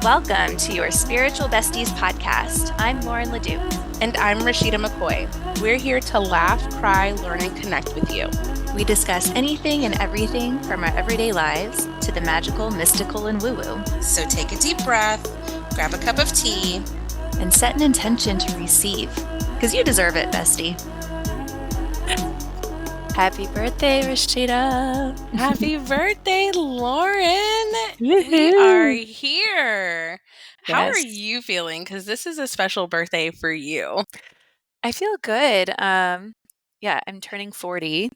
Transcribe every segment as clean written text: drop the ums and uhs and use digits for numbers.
Welcome to Your Spiritual Besties podcast. I'm Lauren Leduc. And I'm Rashida McCoy. We're here to laugh, cry, learn, and connect with you. We discuss anything and everything from our everyday lives to the magical, mystical, and woo-woo. So take a deep breath, grab a cup of tea, and set an intention to receive, because you deserve it, bestie. Happy birthday, Rashida. Happy birthday, Lauren. We are here. How are you feeling? Because this is a special birthday for you. I feel good. I'm turning 40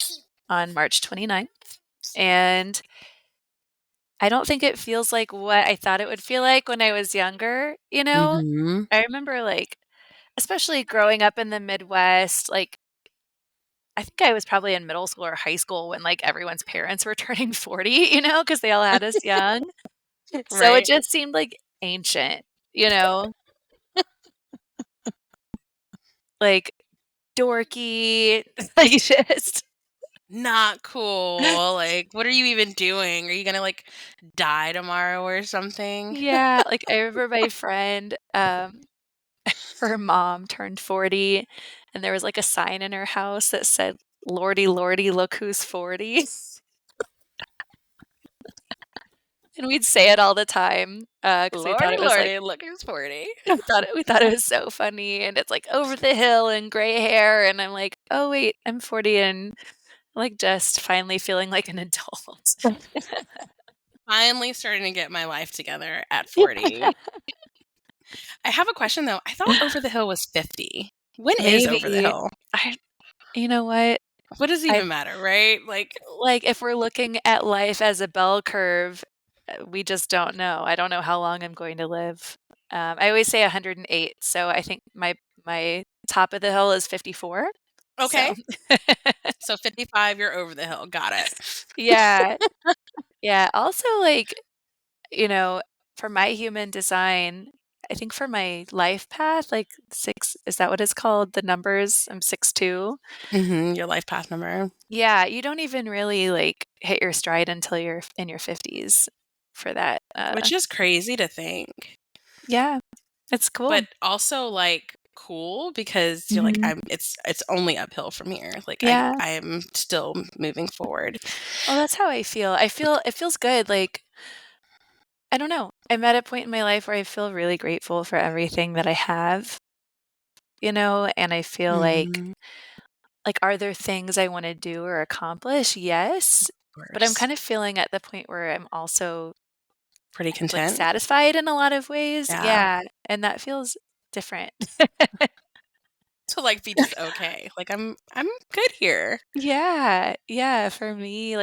on March 29th. And I don't think it feels like what I thought it would feel like when I was younger, you know? Mm-hmm. I remember, especially growing up in the Midwest, I think I was probably in middle school or high school when, everyone's parents were turning 40, because they all had us young. So it just seemed, ancient, dorky, just not cool. What are you even doing? Are you gonna die tomorrow or something? Yeah, I remember my friend, her mom turned 40, and there was a sign in her house that said, "Lordy, Lordy, look who's 40." And we'd say it all the time, 'cause we thought it was Lordy, look who's 40. we thought it was so funny, and it's over the hill and gray hair, and I'm like, "Oh wait, I'm 40 and just finally feeling like an adult." Finally starting to get my life together at 40. I have a question though. I thought Over the Hill was 50. When is Over the Hill? You know what? What does it even matter, right? If we're looking at life as a bell curve, we just don't know. I don't know how long I'm going to live. I always say 108, so I think my top of the hill is 54. Okay. So 55, you're over the hill. Got it. Yeah. Yeah. Also, for my human design, I think for my life path, 6, is that what it's called? The numbers, I'm 6'2". Mm-hmm, your life path number. Yeah, you don't even really hit your stride until you're in your 50s for that. Which is crazy to think. Yeah, it's cool. But also cool because you're it's only uphill from here. Yeah. I am still moving forward. Well, that's how I feel. It feels good. I don't know. I'm at a point in my life where I feel really grateful for everything that I have, and I feel are there things I want to do or accomplish? Yes. But I'm kind of feeling at the point where I'm also pretty content, satisfied in a lot of ways. Yeah. And that feels different. To be just okay. I'm good here. Yeah. Yeah. For me,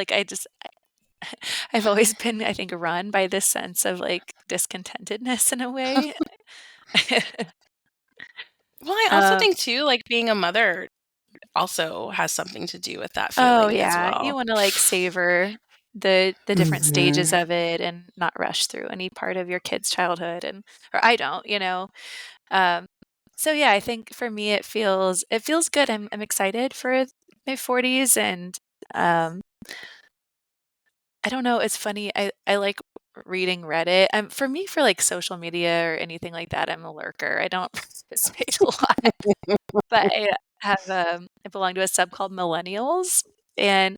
I've always been, I think, run by this sense of discontentedness in a way. Well, I also think too, being a mother also has something to do with that feeling. Oh yeah. As well. You want to savor the different stages of it and not rush through any part of your kid's childhood, or I don't, so yeah, I think for me it feels good. I'm excited for my 40s, and I don't know, it's funny. I like reading Reddit. For me, for social media or anything like that, I'm a lurker. I don't participate a lot. But I belong to a sub called Millennials, and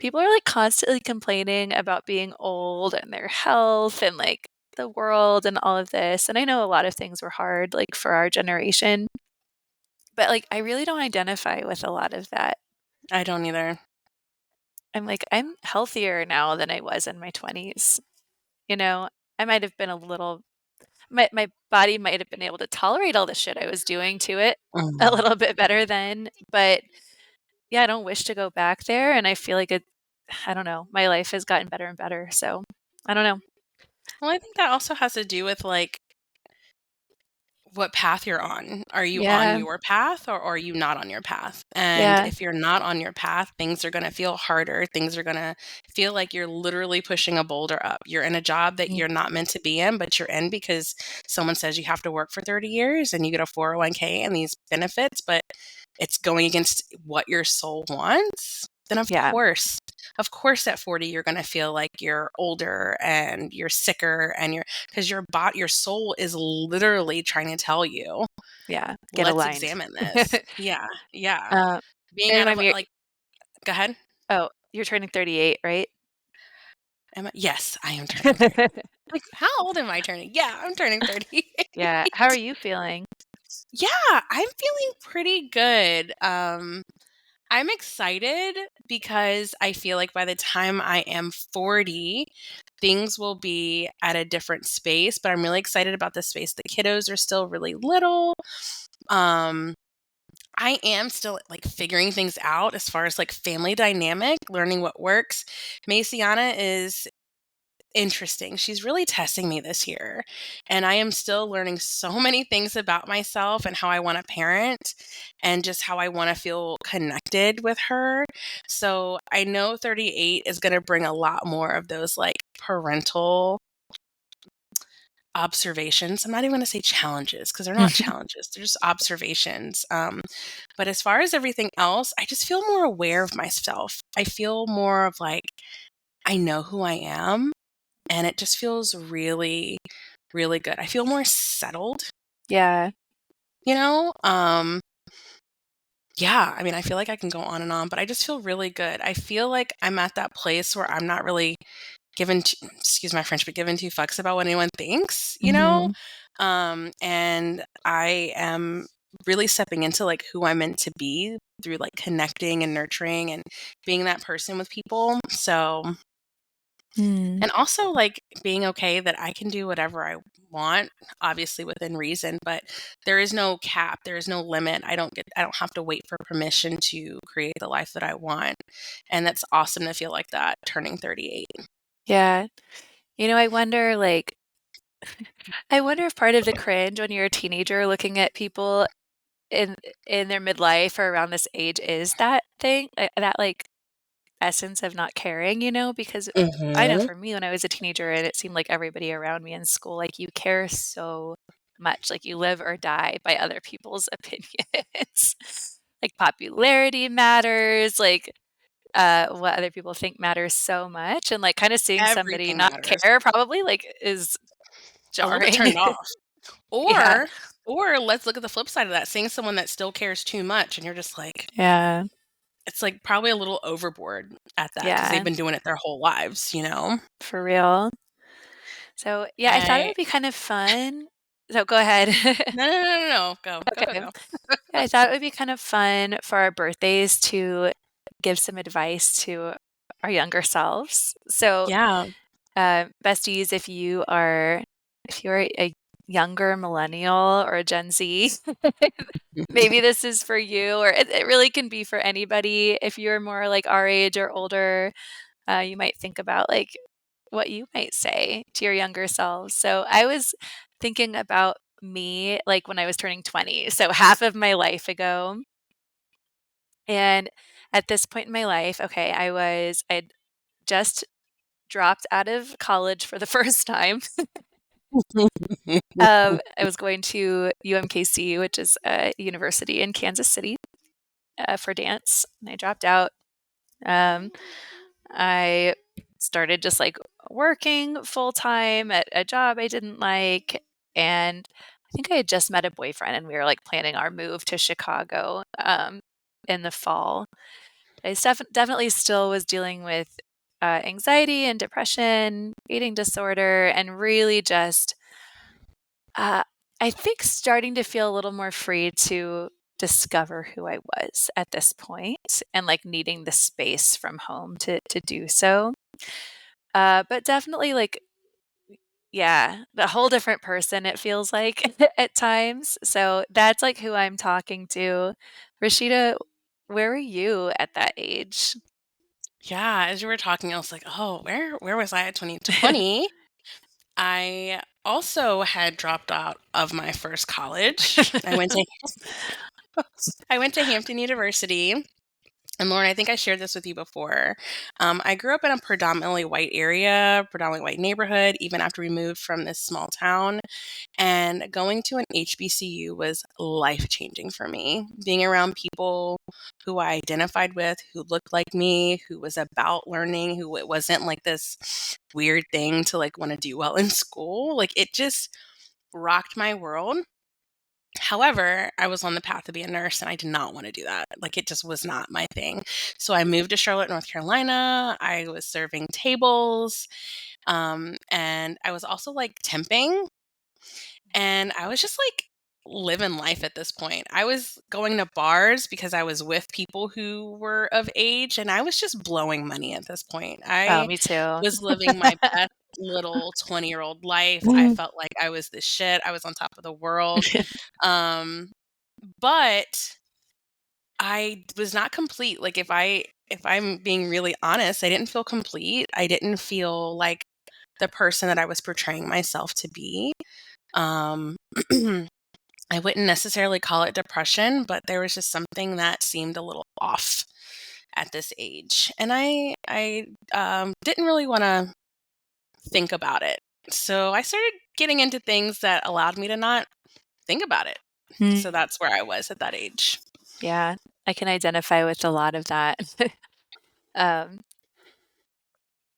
people are constantly complaining about being old and their health and the world and all of this. And I know a lot of things were hard for our generation, but I really don't identify with a lot of that. I don't either. I'm healthier now than I was in my 20s. I might have been my body might have been able to tolerate all the shit I was doing to it a little bit better then, but yeah, I don't wish to go back there, and I feel I don't know, my life has gotten better and better, so I don't know. Well, I think that also has to do with what path you're on. Are you on your path, or are you not on your path? And if you're not on your path, things are going to feel harder. Things are going to feel like you're literally pushing a boulder up. You're in a job that you're not meant to be in, but you're in because someone says you have to work for 30 years and you get a 401k and these benefits, but it's going against what your soul wants. then Yeah. of course at 40 you're going to feel like you're older and you're sicker and because your soul is literally trying to tell you, Yeah. Get let's aligned. examine this. Yeah. Yeah. Uh, Being and out of remind me, like, go ahead. oh, you're turning 38, right? Yes, I am turning 30. Like, how old am I turning? Yeah, I'm turning 30. Yeah. How are you feeling? Yeah, I'm feeling pretty good. I'm excited because I feel like by the time I am 40, things will be at a different space, but I'm really excited about the space. The kiddos are still really little. Um, I am still like figuring things out as far as like family dynamic, learning what works. Maciana is interesting. She's really testing me this year. And I am still learning so many things about myself and how I want to parent and just how I want to feel connected with her. So I know 38 is going to bring a lot more of those like parental observations. I'm not even going to say challenges because they're not challenges, they're just observations. But as far as everything else, I just feel more aware of myself. I feel more of like, I know who I am. And it just feels really, really good. I feel more settled, Yeah. you know? Yeah, I mean, I feel like I can go on and on, but I just feel really good. I feel like I'm at that place where I'm not really excuse my French, but given two fucks about what anyone thinks, you know? Hmm. And I am really stepping into like who I'm meant to be through like connecting and nurturing and being that person with people. So, Mm. and also like being okay that I can do whatever I want, obviously within reason, but there is no cap, there is no limit. I don't have to wait for permission to create the life that I want. And that's awesome to feel like that turning 38. Yeah. I wonder, like, I wonder if part of the cringe when you're a teenager looking at people in in their midlife or around this age is that thing, that like essence of not caring, because I know Mhm. for me when I was a teenager and it seemed like everybody around me in school, like you care so much, like you live or die by other people's opinions. Like popularity matters, like what other people think matters so much. And like kind of seeing somebody Everything not matters. care probably like is A little bit jarring. turned off. Yeah. Or let's look at the flip side of that, seeing someone that still cares too much and you're just like, Yeah. it's like probably a little overboard at that because they've Yeah. been doing it their whole lives, you know? For real. So yeah, I thought it I would be kind of fun. So go ahead. No, no, no, no, no. Go. Go, go, Okay. go. Yeah, I thought it would be kind of fun for our birthdays to give some advice to our younger selves. So, Yeah. besties, if you're a younger millennial or a Gen Z, maybe this is for you, or it really can be for anybody. If you're more like our age or older, you might think about like what you might say to your younger selves. So I was thinking about me like when I was turning 20, so half of my life ago. And at this point in my life, okay, I'd just dropped out of college for the first time. I was going to UMKC, which is a university in Kansas City, for dance, and I dropped out. Um, I started just like working full time at a job I didn't like. And I think I had just met a boyfriend and we were like planning our move to Chicago in the fall. Definitely still was dealing with anxiety and depression, eating disorder, and really just, uh, I think, starting to feel a little more free to discover who I was at this point and like needing the space from home to do so. But definitely like, yeah, a whole different person it feels like at times. So that's like who I'm talking to. Rashida, where were you at that age? Yeah, as you were talking, I was like, "Oh, where was I at 2020?" I also had dropped out of my first college. I went to Hampton University, And Lauren, I think I shared this with you before. I grew up in a predominantly white area, predominantly white neighborhood, even after we moved from this small town. And going to an HBCU was life changing for me. Being around people who I identified with, who looked like me, who was about learning, who it wasn't like this weird thing to like want to do well in school. Like it just rocked my world. However, I was on the path to be a nurse and I did not want to do that. Like it just was not my thing. So I moved to Charlotte, North Carolina. I was serving tables. And I was also like temping. And I was just like living life at this point. I was going to bars because I was with people who were of age and I was just blowing money at this point. Oh, I me too. was living my best little 20-year-old life. I Mm. felt like I was the shit. I was on top of the world. Um, but I was not complete. Like if I'm being really honest, I didn't feel complete. I didn't feel like the person that I was portraying myself to be. Um I wouldn't necessarily call it depression, but there was just something that seemed a little off at this age. And I didn't really want to think about it. So I started getting into things that allowed me to not think about it. So Mm. that's where I was at that age. Yeah, I can identify with a lot of that. Um,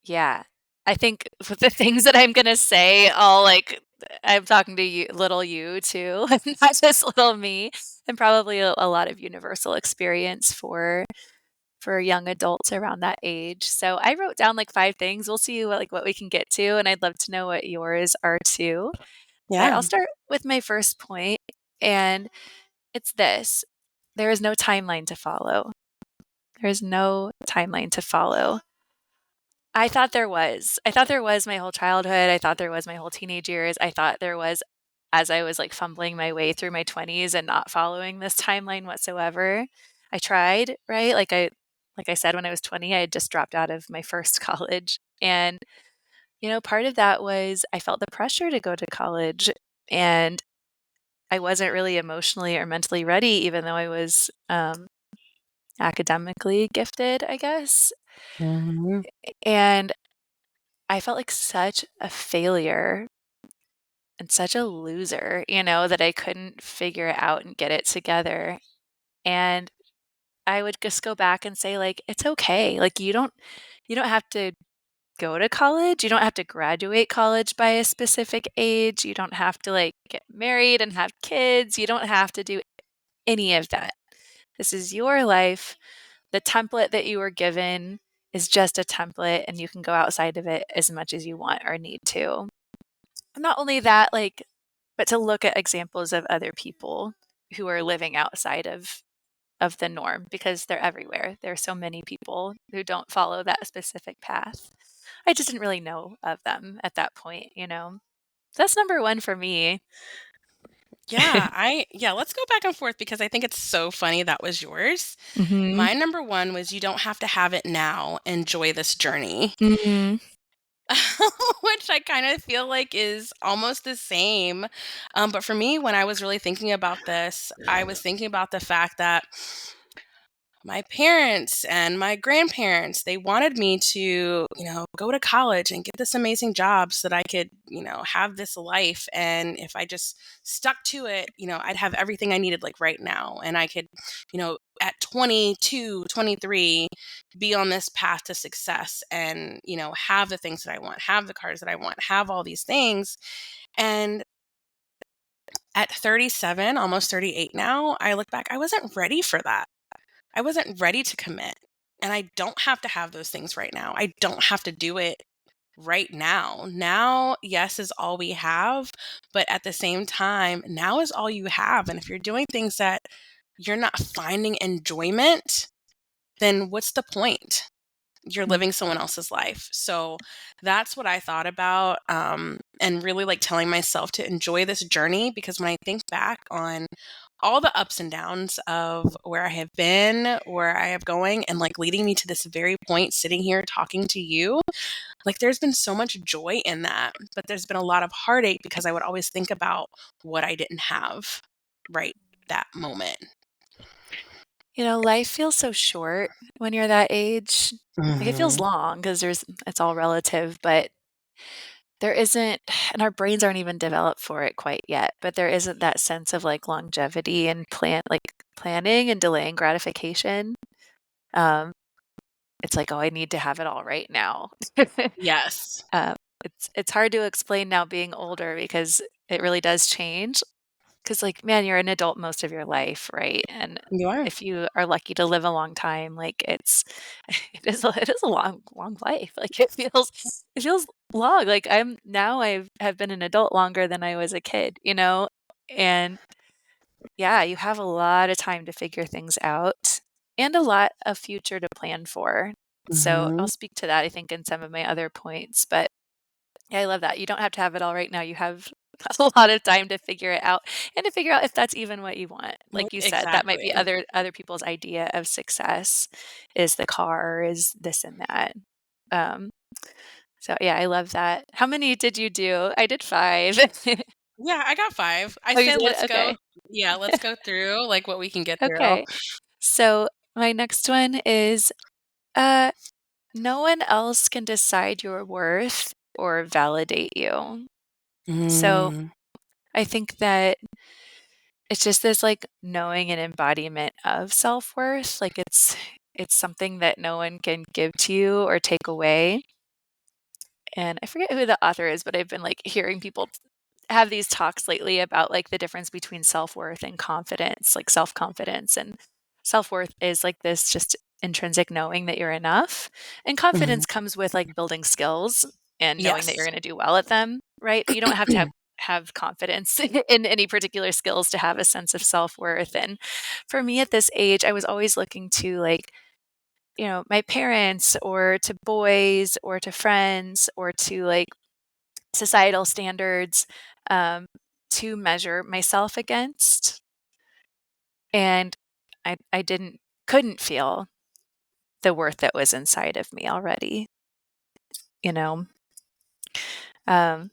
yeah, I think with the things that I'm gonna say, all like I'm talking to you, little you too, not just little me, and probably a lot of universal experience for young adults around that age. So I wrote down like 5 things. We'll see what we can get to, and I'd love to know what yours are too. But Yeah. I'll start with my first point, and it's this: there is no timeline to follow. There is no timeline to follow. I thought there was. I thought there was my whole childhood. I thought there was my whole teenage years. I thought there was as I was like fumbling my way through my 20s and not following this timeline whatsoever. I tried, right? Like I said when I was 20, I had just dropped out of my first college. And part of that was I felt the pressure to go to college and I wasn't really emotionally or mentally ready even though I was academically gifted, I guess. Mhm. And I felt like such a failure and such a loser, that I couldn't figure it out and get it together. And I would just go back and say like it's okay. Like you don't have to go to college. You don't have to graduate college by a specific age. You don't have to like get married and have kids. You don't have to do any of that. This is your life. The template that you were given is just a template and you can go outside of it as much as you want or need to. And not only that, but to look at examples of other people who are living outside of the norm because they're everywhere. There are so many people who don't follow that specific path. I just didn't really know of them at that point. So that's number 1 for me. Yeah, let's go back and forth because I think it's so funny that was yours. Mhm. My number 1 was you don't have to have it now. Enjoy this journey. Mhm. Which I kind of feel like is almost the same. But for me, when I was really thinking about this, I was thinking about the fact that my parents and my grandparents, they wanted me to, go to college and get this amazing job so that I could, have this life. And if I just stuck to it, I'd have everything I needed like right now. And I could, at 22, 23, be on this path to success and, have the things that I want, have the cars that I want, have all these things. And at 37, almost 38 now, I look back, I wasn't ready for that. I wasn't ready to commit. And I don't have to have those things right now. I don't have to do it right now. Now, yes, is all we have. But at the same time, now is all you have. And if you're doing things that you're not finding enjoyment, then what's the point? You're Mm. living someone else's life. So that's what I thought about, and really like telling myself to enjoy this journey because when I think back on all the ups and downs of where I have been, where I have going, and like leading me to this very point, sitting here talking to you, like there's been so much joy in that, but there's been a lot of heartache because I would always think about what I didn't have right that moment. Life feels so short when you're that age. Like, it feels Mhm. long because it's all relative, but there isn't, and our brains aren't even developed for it quite yet, but there isn't that sense of, like, longevity and planning and delaying gratification. Um, it's like, "Oh, I need to have it all right now." Yes. Um, it's hard to explain now being older because it really does change. 'Cause, like, man, you're an adult most of your life, right? And You are. if you are lucky to live a long time, like, it is a long, long life. Like, it feels long. Like, I have been an adult longer than I was a kid, you know? And, yeah, you have a lot of time to figure things out and a lot of future to plan for. So, I'll Mhm. speak to that, I think, in some of my other points, but yeah, I love that. You don't have to have it all right now. You have a lot of time to figure it out and to figure out if that's even what you want. Like you said, that might be Exactly. other people's idea of success is the car, is this and that. Um, so yeah, I love that. How many did you do? I did 5. Yeah, I got 5. I Oh, you said did? let's go Okay. yeah, let's go through, like, what we can get through. Okay. So my next one is uh no one else can decide your worth or validate you. So Mm. I think that it's just this, like, knowing and embodiment of self-worth, like, it's something that no one can give to you or take away, and I forget who the author is, but I've been, like, hearing people have these talks lately about, like, the difference between self-worth and confidence, like, self-confidence, and self-worth is, like, this just intrinsic knowing that you're enough, and Mhm. confidence comes with, like, building skills and knowing that you're Yes. gonna do well at them, right? But you don't have to have confidence in any particular skills to have a sense of self-worth, and for me at this age, I was always looking to, like, my parents or to boys or to friends or to, like, societal standards, um, to measure myself against, and I couldn't feel the worth that was inside of me already, you know? Um,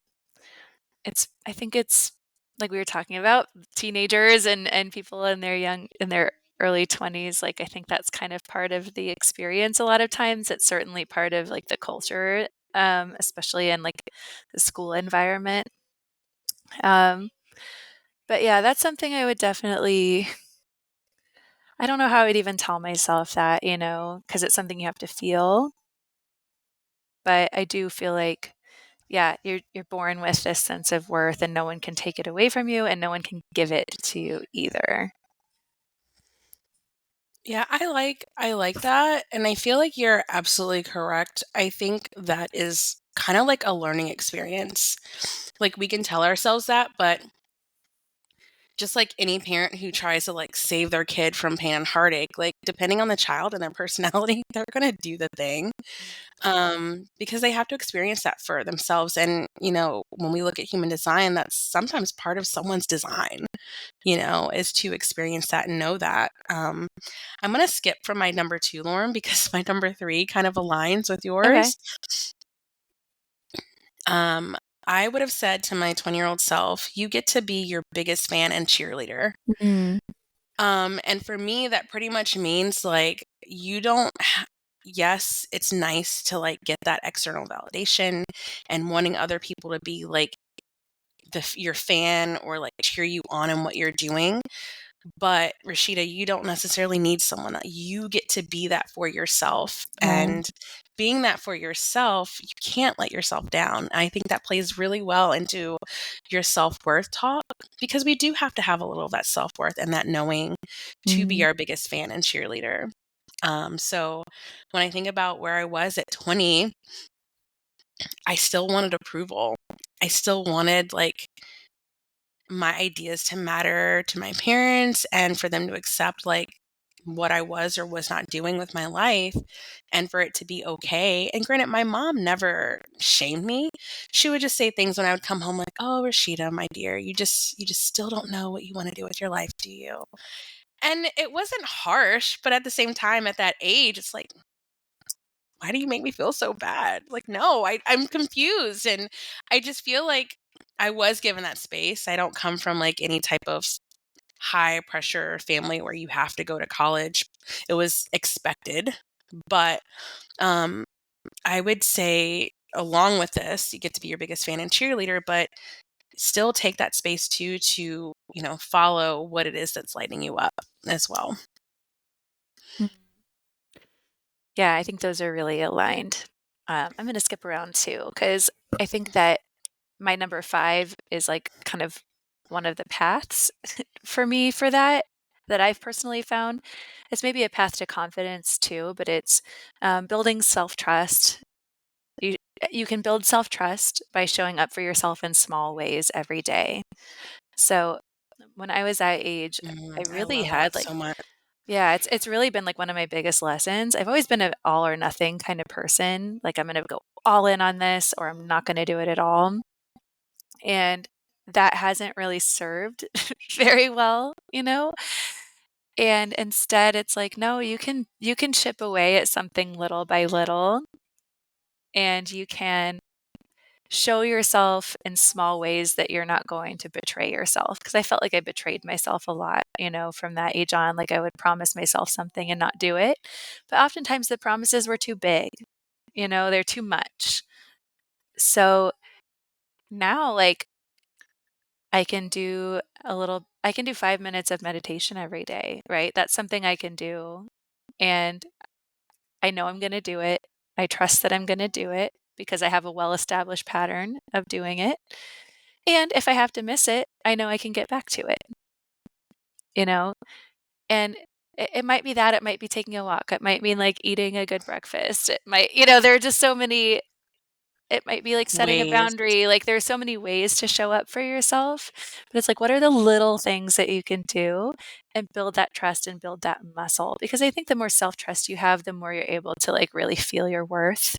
I think it's like we were talking about teenagers and people in their early 20s, like, I think that's kind of part of the experience a lot of times. It's certainly part of, like, the culture, especially in, like, the school environment. Um, but yeah, that's something I would definitely I don't know how I'd even tell myself that, because it's something you have to feel, but I do feel like, yeah, you're born with this sense of worth and no one can take it away from you and no one can give it to you either. Yeah, I like that, and I feel like you're absolutely correct. I think that is kinda like a learning experience. Like, we can tell ourselves that, but just like any parent who tries to, like, save their kid from pain and heartache, like, depending on the child and their personality, they're gonna do the thing, because they have to experience that for themselves, and, when we look at human design, that's sometimes part of someone's design, is to experience that and know that. I'm gonna skip from my number 2, Lauren, because my number 3 kind of aligns with Okay. yours. Um, I would have said to my 20-year-old self, "You get to be your biggest fan and cheerleader." Mm, And for me, that pretty much means, like, you don't ha yes, it's nice to, like, get that external validation and wanting other people to be, like, your fan or, like, cheer you on in what you're doing. But Rashida, you don't necessarily need someone. You get to be that for yourself. yeah. And being that for yourself, you can't let yourself down. I think that plays really well into your self worth talk because we do have to have a little of that self worth and that knowing to be Mm, our biggest fan and cheerleader. So when I think about where I was at 20, I still wanted approval. I still wanted like my ideas to matter to my parents and for them to accept like what I was or was not doing with my life and for it to be okay. And granted, my mom never shamed me. She would just say things when I would come home like, "Oh, Rashida, my dear, you just still don't know what you want to do with your life, do you?" And it wasn't harsh, but at the same time at that age, it's like, why do you make me feel so bad? Like, no, I'm confused. And I just feel like I was given that space. I don't come from like any type of high pressure family where you have to go to college. It was expected, but um, I would say along with this, you get to be your biggest fan and cheerleader, but still take that space too to, follow what it is that's lighting you up as well. Mm. Yeah, I think those are really aligned. I'm going to skip around too, because I think that my number 5 is like kind of one of the paths for me for that I've personally found. It's maybe a path to confidence too, but it's building self trust. You, you can build self trust by showing up for yourself in small ways every day. So when I was that age, I I really love had that like, so much. yeah, it's really been like one of my biggest lessons. I've always been an all or nothing kind of person. Like I'm going to go all in on this or I'm not going to do it at all. And that hasn't really served very well, you know? And instead it's like, no, you can chip away at something little by little and you can show yourself in small ways that you're not going to betray yourself. Because I felt like I betrayed myself a lot, from that age on. Like I would promise myself something and not do it. But oftentimes the promises were too big, they're too much. So now, like, I can do 5 minutes of meditation every day, right? That's something I can do. And I know I'm going to do it. I trust that I'm going to do it because I have a well established pattern of doing it. And if I have to miss it, I know I can get back to it, you know? And it might be that, it might be taking a walk, it might mean like eating a good breakfast. It might, there are just so many, it might be like setting a Ways. boundary. Like there's so many ways to show up for yourself. But it's like, what are the little things that you can do and build that trust and build that muscle? Because I think the more self trust you have, the more you're able to like really feel your worth,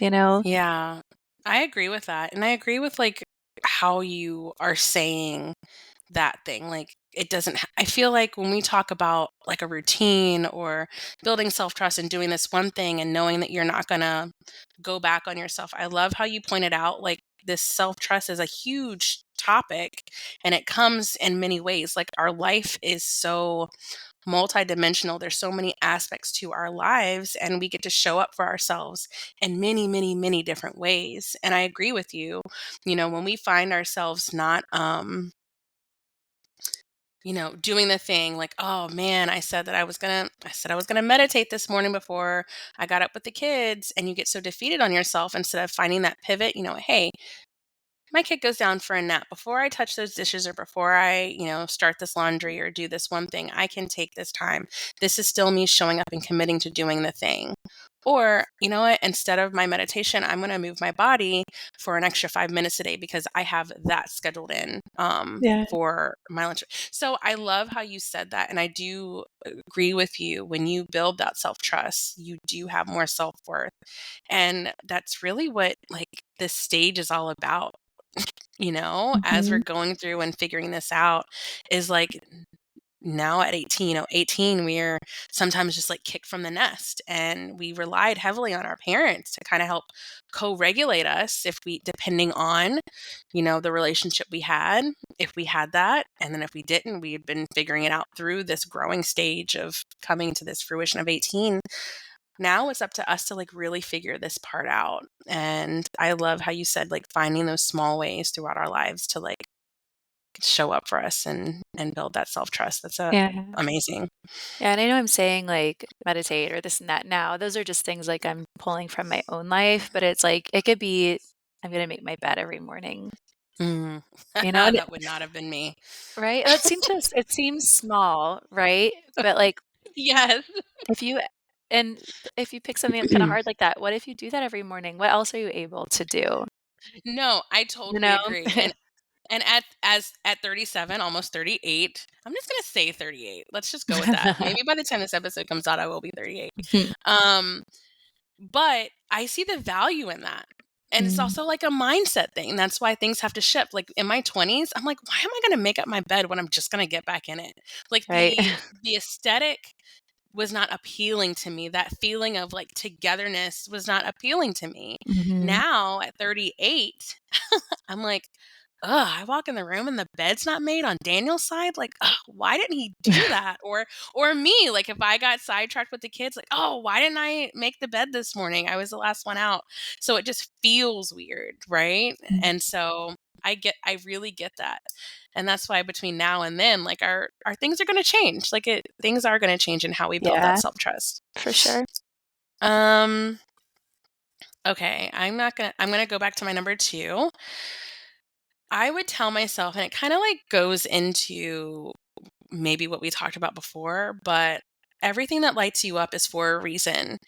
you know? Yeah, I agree with that. And I agree with like how you are saying that thing. Like it doesn't, I feel like when we talk about like a routine or building self trust and doing this one thing and knowing that you're not going to go back on yourself, I love how you pointed out like this self trust is a huge topic and it comes in many ways. Like our life is so multidimensional. There's so many aspects to our lives, and we get to show up for ourselves in many, many, many different ways. And I agree with you. When we find ourselves not, doing the thing like, oh man, I said I was gonna meditate this morning before I got up with the kids, and you get so defeated on yourself instead of finding that pivot. Hey, my kid goes down for a nap. Before I touch those dishes or before I, start this laundry or do this one thing, I can take this time. This is still me showing up and committing to doing the thing. Or, you know what, instead of my meditation, I'm going to move my body for an extra 5 minutes a day because I have that scheduled in Yeah. for my lunch. So I love how you said that. And I do agree with you. When you build that self trust, you do have more self worth. And that's really what like this stage is all about, as we're Mhm. going through and figuring this out is like now at 18, 18, we're sometimes just like kicked from the nest and we relied heavily on our parents to kind of help co-regulate us if we, depending on, the relationship we had, if we had that. And then if we didn't, we had been figuring it out through this growing stage of coming to this fruition of 18. Now it's up to us to like really figure this part out. And I love how you said like finding those small ways throughout our lives to like show up for us and build that self-trust. That's Yeah. amazing. Yeah, and I know I'm saying like meditate or this and that now. Those are just things like I'm pulling from my own life, but it's like it could be I'm gonna make my bed every morning, Mm. and That would not have been me. right? It seems small, right? But like Yes. if you and if you pick something up kind of hard like that, what if you do that every morning? What else are you able to do? No, I You totally know? agree. And at 37, almost 38, I'm just gonna say 38. Let's just go with that. Maybe by the time this episode comes out, I will be 38. Um, But I see the value in that. And it's Mm, also like a mindset thing. That's why things have to shift. Like in my 20s, I'm like, why am I going to make up my bed when I'm just going to get back in it? Like right. the aesthetic was not appealing to me. That feeling of like togetherness was not appealing to me. Mhm. Now at 38, I'm like, I walk in the room and the bed's not made on Daniel's side. Like, why didn't he do that? Or me, like if I got sidetracked with the kids, like, oh, why didn't I make the bed this morning? I was the last one out. So it just feels weird, right? Mm. And so I really get that. And that's why between now and then, like our things are going to change. Like things are going to change in how we build that Yeah, self-trust. for sure. Um, okay, I'm going to go back to my number 2. I would tell myself, and it kind of like goes into maybe what we talked about before, but everything that lights you up is for a reason.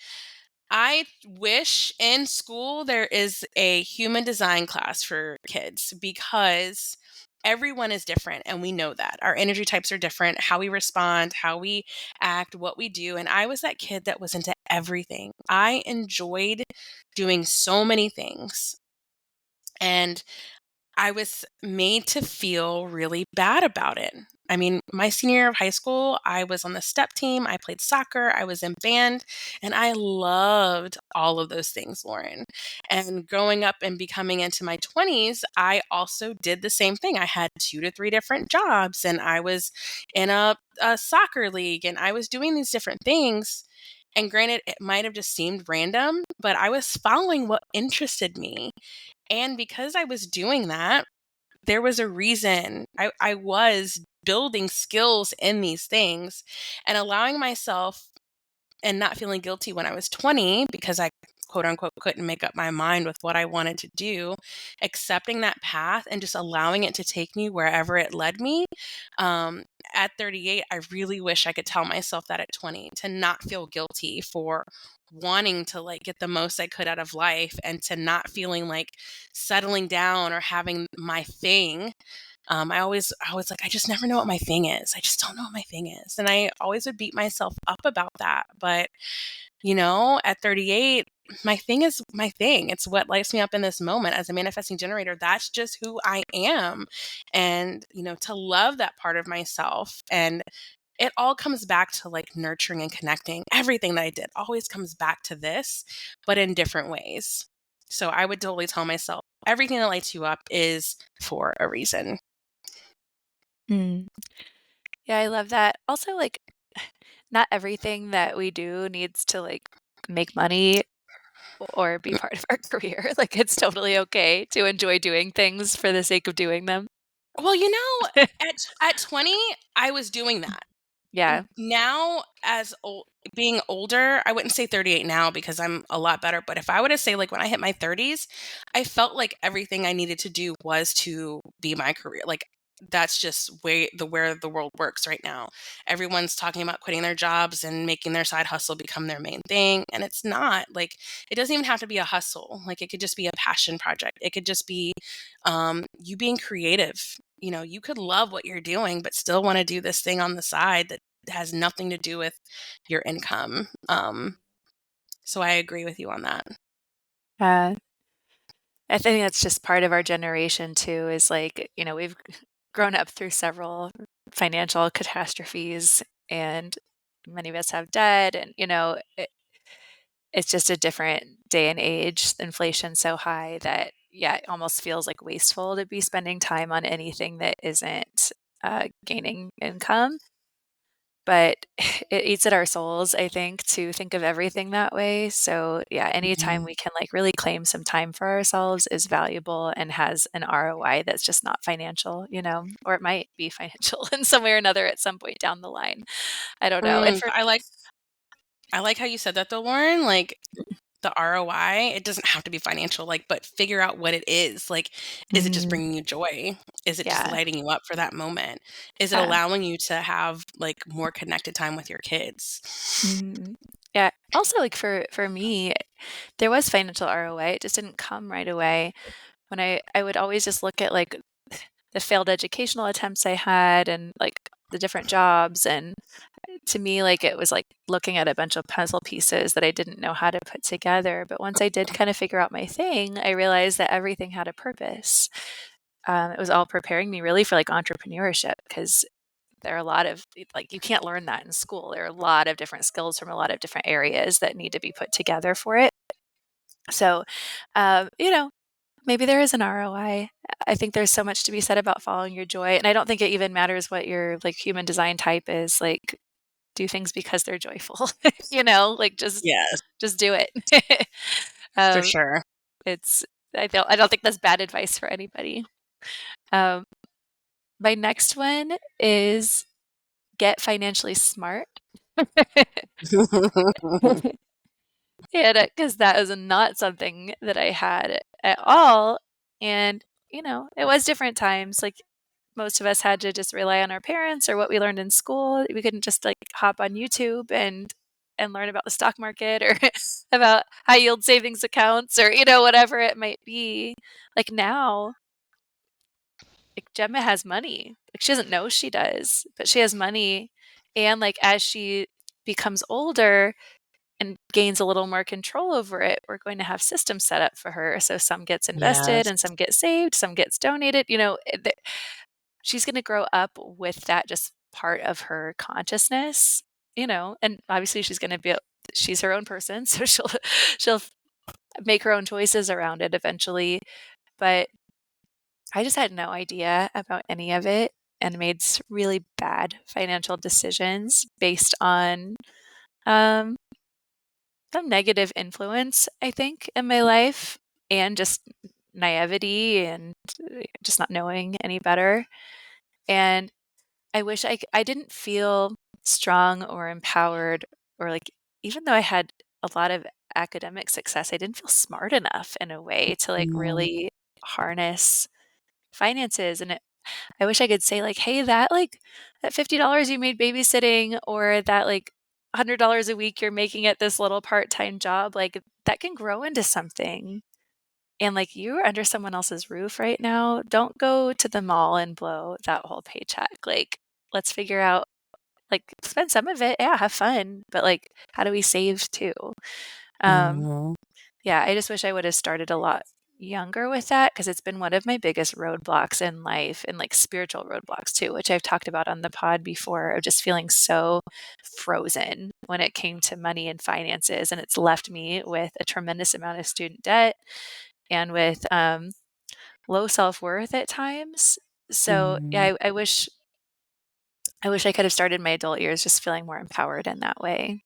I wish in school there is a human design class for kids because everyone is different and we know that. Our energy types are different, how we respond, how we act, what we do. And I was that kid that was into everything. I enjoyed doing so many things. And I was made to feel really bad about it. I mean, my senior year of high school, I was on the step team, I played soccer, I was in band, and I loved all of those things, Lauren. And growing up and becoming into my 20s, I also did the same thing. I had 2 to 3 different jobs, and I was in a soccer league, and I was doing these different things. And granted, it might have just seemed random, but I was following what interested me. And because I was doing that, there was a reason. I was building skills in these things and allowing myself and not feeling guilty when I was 20 because I quote unquote couldn't make up my mind with what I wanted to do, accepting that path and just allowing it to take me wherever it led me. Um, at 38, I really wish I could tell myself that at 20 to not feel guilty for wanting to like get the most I could out of life and to not feeling like settling down or having my thing. I was like, I just never know what my thing is. I just don't know what my thing is. And I always would beat myself up about that. But, at 38, my thing is my thing. It's what lights me up in this moment as a manifesting generator. That's just who I am. And, to love that part of myself. And it all comes back to like nurturing and connecting. Everything that I did always comes back to this, but in different ways. So I would totally tell myself everything that lights you up is for a reason. Mm. Yeah, I love that. Also, like, not everything that we do needs to, like, make money or be part of our career. Like, it's totally okay to enjoy doing things for the sake of doing them. Well, at 20, I was doing that. Yeah. Now, being older, I wouldn't say 38 now because I'm a lot better, but if I were to say like when I hit my 30s, I felt like everything I needed to do was to be my career. Like that's just where the world works right now. Everyone's talking about quitting their jobs and making their side hustle become their main thing, and it's not. Like it doesn't even have to be a hustle. Like it could just be a passion project. It could just be you being creative. You could love what you're doing, but still want to do this thing on the side that has nothing to do with your income. So I agree with you on that. Uh, I think that's just part of our generation too, is like, we've grown up through several financial catastrophes and many of us have debt and, it's just a different day and age. Inflation's so high that, yeah, it almost feels like wasteful to be spending time on anything that isn't gaining income. But it eats at our souls, I think, to think of everything that way. So, yeah, anytime Mhm. we can like really claim some time for ourselves is valuable and has an ROI that's just not financial, or it might be financial in some way or another at some point down the line. I don't know. And for I like how you said that though, Lauren. Like the ROI, it doesn't have to be financial, like, but figure out what it is. Like, is it just Mhm. bringing you joy? Is it just Yeah. lighting you up for that moment? Is it Yeah. allowing you to have like more connected time with your kids? Mhm. Yeah. Also, like for me, there was financial ROI. It just didn't come right away. When I would always just look at like the failed educational attempts I had and like the different jobs, and to me like it was like looking at a bunch of puzzle pieces that I didn't know how to put together. But once I did kind of figure out my thing, I realized that everything had a purpose. It was all preparing me really for like entrepreneurship because there are a lot of like you can't learn that in school. There are a lot of different skills from a lot of different areas that need to be put together for it. So, you know, maybe there is an ROI. I think there's so much to be said about following your joy, and I don't think it even matters what your, like, human design type is, like, do things because they're joyful, like, Yes, just do it. for Um, sure. it's I don't think that's bad advice for anybody. Um, my next one is get financially smart. And, 'cause that is not something that I had at all, and, it was different times, like, most of us had to just rely on our parents or what we learned in school. We couldn't just, like, hop on YouTube and learn about the stock market or about high yield savings accounts or, whatever it might be. Like, now, like, Gemma has money. Like, she doesn't know she does, but she has money, and, like, as she becomes older and gains a little more control over it, we're going to have systems set up for her. So some gets invested Yes. and some get saved, some gets donated. She's going to grow up with that just part of her consciousness, and obviously she's her own person, so she'll make her own choices around it eventually. But I just had no idea about any of it and made really bad financial decisions based on um, some negative influence, I think, in my life, and just naivety and just not knowing any better. And I wish I didn't feel strong or empowered, or like, even though I had a lot of academic success, I didn't feel smart enough in a way to like Mm, really harness finances. And I wish I could say like, hey, that $50 you made babysitting, or that like $100 a week you're making at this little part-time job, like that can grow into something. And like, you're under someone else's roof right now. Don't go to the mall and blow that whole paycheck. Like, let's figure out, like, spend some of it. Yeah, have fun. But like, how do we save too? Um, mhm. yeah, I just wish I would have started a lot younger with that, because it's been one of my biggest roadblocks in life, and like spiritual roadblocks too, which I've talked about on the pod before, of just feeling so frozen when it came to money and finances. And it's left me with a tremendous amount of student debt and with low self-worth at times. So Mhm. yeah, I wish I could have started my adult years just feeling more empowered in that way.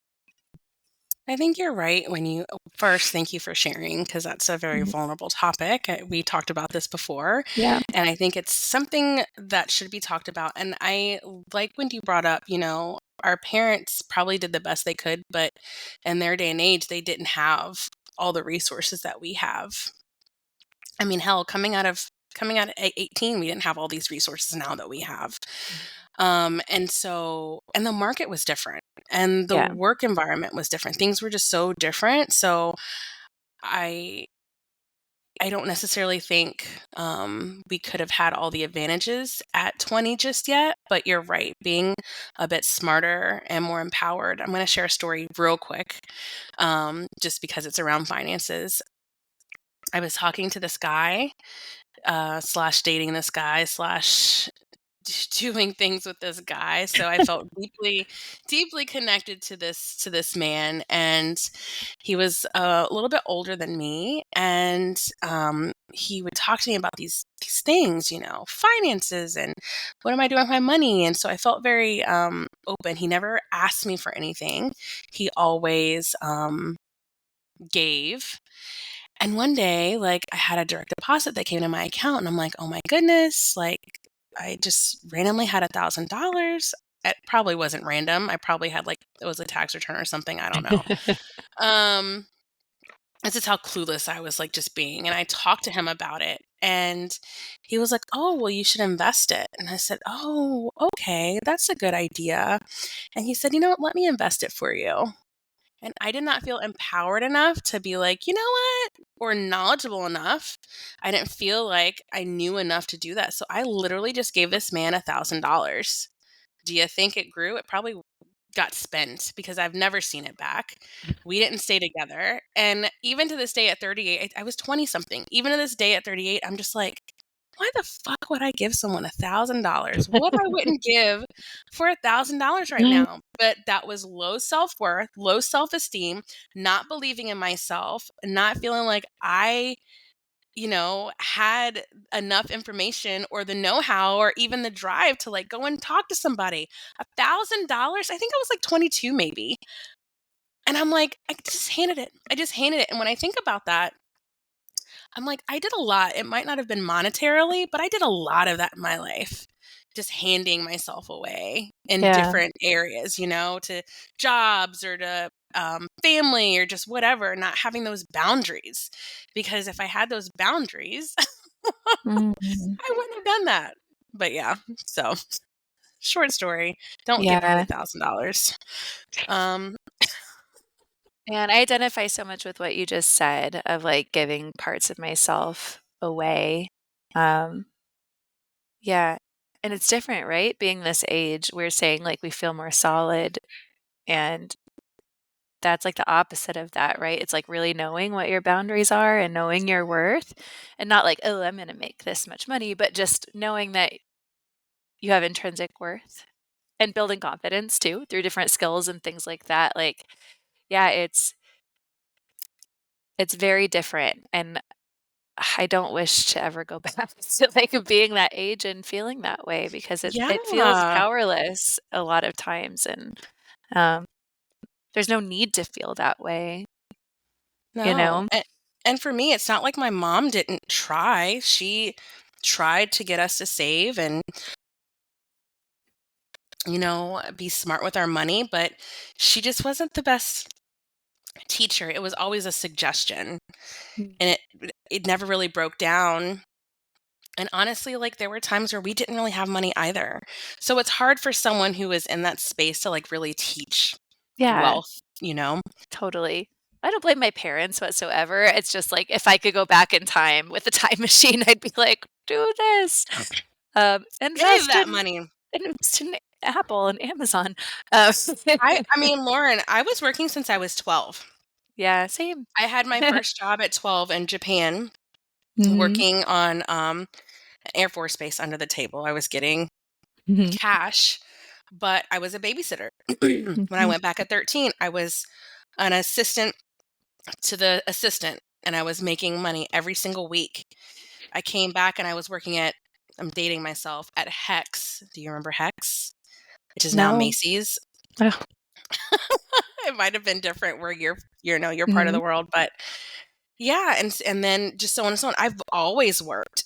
I think you're right when you first, thank you for sharing because that's a very Mhm. vulnerable topic. We talked about this before, Yeah. and I think it's something that should be talked about. And I like when you brought up, our parents probably did the best they could, but in their day and age, they didn't have all the resources that we have. I mean, hell, coming out at 18, we didn't have all these resources now that we have. And the market was different and the Yeah. work environment was different. Things were just so different. So I I don't necessarily think we could have had all the advantages at 20 just yet, but you're right. Being a bit smarter and more empowered. I'm going to share a story real quick, just because it's around finances. I was talking to this guy, slash dating this guy, slash doing things with this guy. So I felt deeply, deeply connected to this man, and he was a little bit older than me, and he would talk to me about these things, finances, and what am I doing with my money. And so I felt very open. He never asked me for anything. He always gave. And one day, like, I had a direct deposit that came to my account, and I'm like, "Oh my goodness," like, I just randomly had $1,000. It probably wasn't random. I probably had, like, it was a tax return or something, I don't know. Um, this is how clueless I was, like, just being, and I talked to him about it, and he was like, "Oh, well, you should invest it." And I said, "Oh, okay, that's a good idea." And he said, "You know what? Let me invest it for you." And I did not feel empowered enough to be like, "You know what?" Or knowledgeable enough. I didn't feel like I knew enough to do that. So I literally just gave this man $1,000. Do you think it grew? It probably got spent because I've never seen it back. We didn't stay together. And even to this day at 38, I was 20 something. Even to this day at 38, I'm just like, why the fuck would I give someone $1,000? What I wouldn't give for $1,000 right now? But that was low self worth, low self esteem, not believing in myself, not feeling like I had enough information or the know-how or even the drive to like go and talk to somebody. $1,000? I think I was like 22 maybe. And I'm like, I just hated it. I just hated it. And when I think about that, I'm like, I did a lot. It might not have been monetarily, but I did a lot of that in my life. Just handing myself away in Yeah. different areas, to jobs or to family or just whatever, not having those boundaries. Because if I had those boundaries, Mhm. I wouldn't have done that. But yeah, so short story, don't give away Yeah. $1,000. Um, And I identify so much with what you just said of, like, giving parts of myself away. Um, yeah, and it's different, right? Being this age, we're saying, like, we feel more solid, and that's, like, the opposite of that, right? It's, like, really knowing what your boundaries are and knowing your worth, and not like, "Oh, I'm gonna make this much money," but just knowing that you have intrinsic worth, and building confidence too through different skills and things like that, like, yeah, it's very different, and I don't wish to ever go back to, like, being that age and feeling that way because it feels yeah, powerless a lot of times, and, um, there's no need to feel that way, you no. know? And for me, it's not like my mom didn't try. She tried to get us to save and, be smart with our money, but she just wasn't the best teacher. It was always a suggestion, Mm. and it never really broke down. And honestly, like there were times where we didn't really have money either. So it's hard for someone who is in that space to like really teach Yeah, wealth, you know? totally. I don't blame my parents whatsoever, it's just, like, if I could go back in time with a time machine, I'd be like, "Do this." Save Invest that in money. Apple and Amazon. Um I mean, Lauren, I was working since I was 12. Yeah, same. I had my first job at 12 in Japan Mhm. working on Air Force Base under the table. I was getting Mhm. cash, but I was a babysitter. When I Mhm. went back at 13, I was an assistant to the assistant and I was making money every single week. I came back and I was working at, I'm dating myself, at Hex. Do you remember Hex? Which is now No. Macy's. Ugh. It might have been different where you're part of Mhm. the world, but yeah, and then just so on and so on. I've always worked.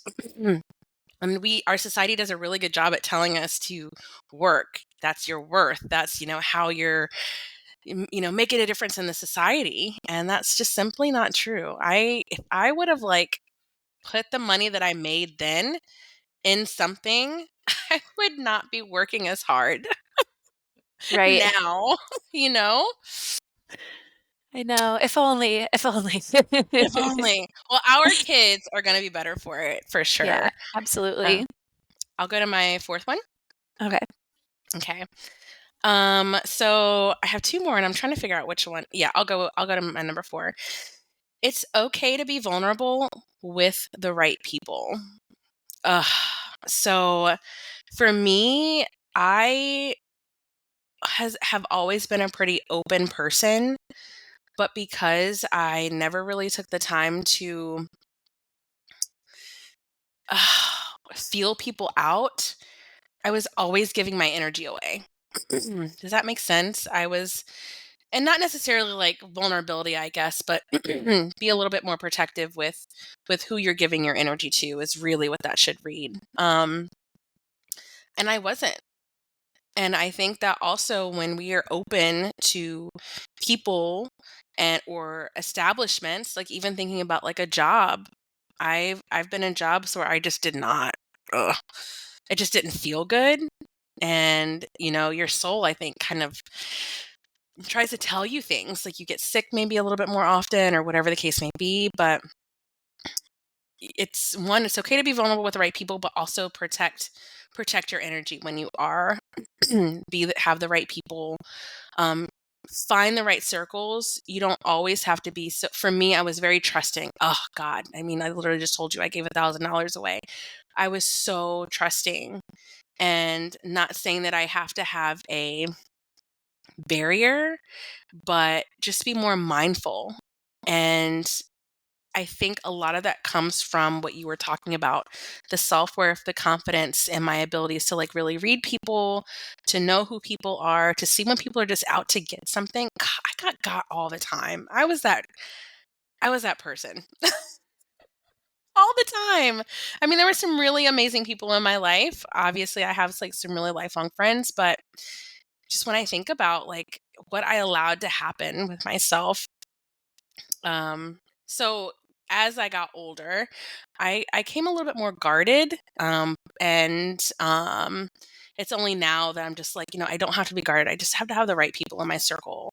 I mean, our society does a really good job at telling us to work. That's your worth. That's, how you're, making a difference in the society. And that's just simply not true. If I would have like put the money that I made then in something, I would not be working as hard Right. now, you know? I know, if only. If only. Well, our kids are going to be better for it for Yeah, sure. Uh, absolutely. I'll go to my fourth one. Okay. Okay. So I have two more and I'm trying to figure out which one. Yeah, I'll go to my number 4. It's okay to be vulnerable with the right people. Ugh. So for me, I have always been a pretty open person, but because I never really took the time to feel people out, I was always giving my energy away. Does that make sense? And not necessarily like vulnerability, I guess, but be a little bit more protective with who you're giving your energy to is really what that should read. And I wasn't. And I think that also when we are open to people and or establishments, like even thinking about like a job, I've been in jobs where I just did not. Ugh, it just didn't feel good. And your soul, I think, kind of tries to tell you things like you get sick maybe a little bit more often or whatever the case may be, but it's okay to be vulnerable with the right people, but also protect your energy when you are have the right people, um find the right circles. You don't always have to be. So for me, I was very trusting. Oh god, I mean, I literally just told you I gave $1,000 away. I was so trusting, and not saying that I have to have a barrier, but just be more mindful. And I think a lot of that comes from what you were talking about, the self-worth, the confidence, and my abilities to like really read people, to know who people are, to see when people are just out to get something. God, I got all the time. I was that person all the time. I mean, there were some really amazing people in my life. Obviously, I have like some really lifelong friends, but just when I think about like what I allowed to happen with myself, um, so as I got older, I came a little bit more guarded, and it's only now that I'm just like, I don't have to be guarded. I just have to have the right people in my circle,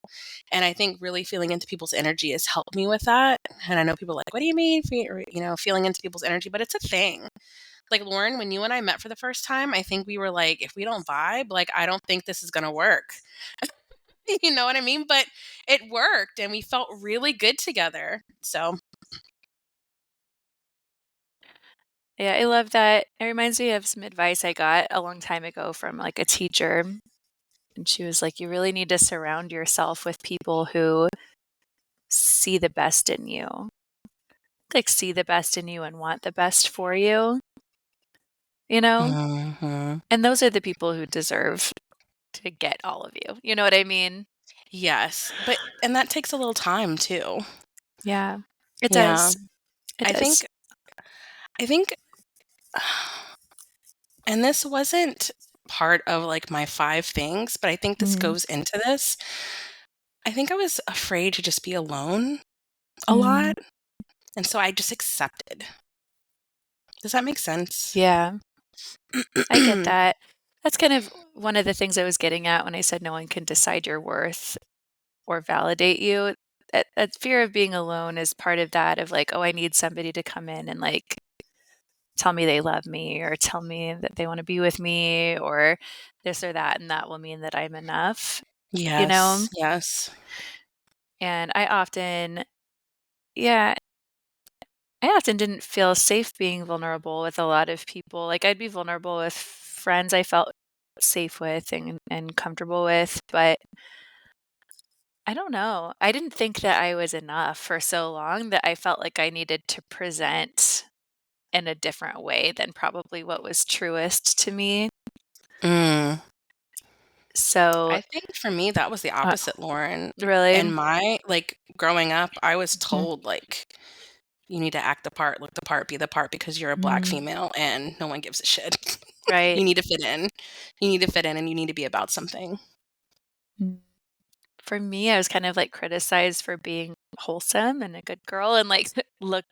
and I think really feeling into people's energy has helped me with that. And I know people are like, what do you mean, feeling into people's energy? But it's a thing. Like Lauren, when you and I met for the first time, I think we were like, if we don't vibe, like I don't think this is gonna work. You know what I mean? But it worked and we felt really good together. So, Yeah, I love that. It reminds me of some advice I got a long time ago from like a teacher. And she was like, you really need to surround yourself with people who see the best in you, like see the best in you and want the best for you, you know? mhm. And those are the people who deserve to get all of you. You know what I mean? Yes, and that takes a little time too. Yeah. It Yeah. does. It I does. think I think and this wasn't part of like my 5 things, but I think this Mm, goes into this. I think I was afraid to just be alone a mm, lot, and so I just accepted. Does that make sense? yeah, I get that. That's kind of one of the things I was getting at when I said no one can decide your worth or validate you. That fear of being alone is part of that, of like, oh, I need somebody to come in and like tell me they love me or tell me that they want to be with me or this or that, and that will mean that I'm enough, you know? Yes, yes. And yeah, I often didn't feel safe being vulnerable with a lot of people. Like I'd be vulnerable with friends I felt safe with and comfortable with, but I don't know. I didn't think that I was enough for so long that I felt like I needed to present in a different way than probably what was truest to me. Mm. So, I think for me, that was the uh, opposite, Lauren. And really? my like, growing up, I was Mhm. told, like, "You need to act the part, look the part, be the part because you're a Black Mm, female and no one gives a shit." right. You need to fit in. You need to fit in and you need to be about something. Mm. For me, I was kind of like criticized for being wholesome and a good girl and like look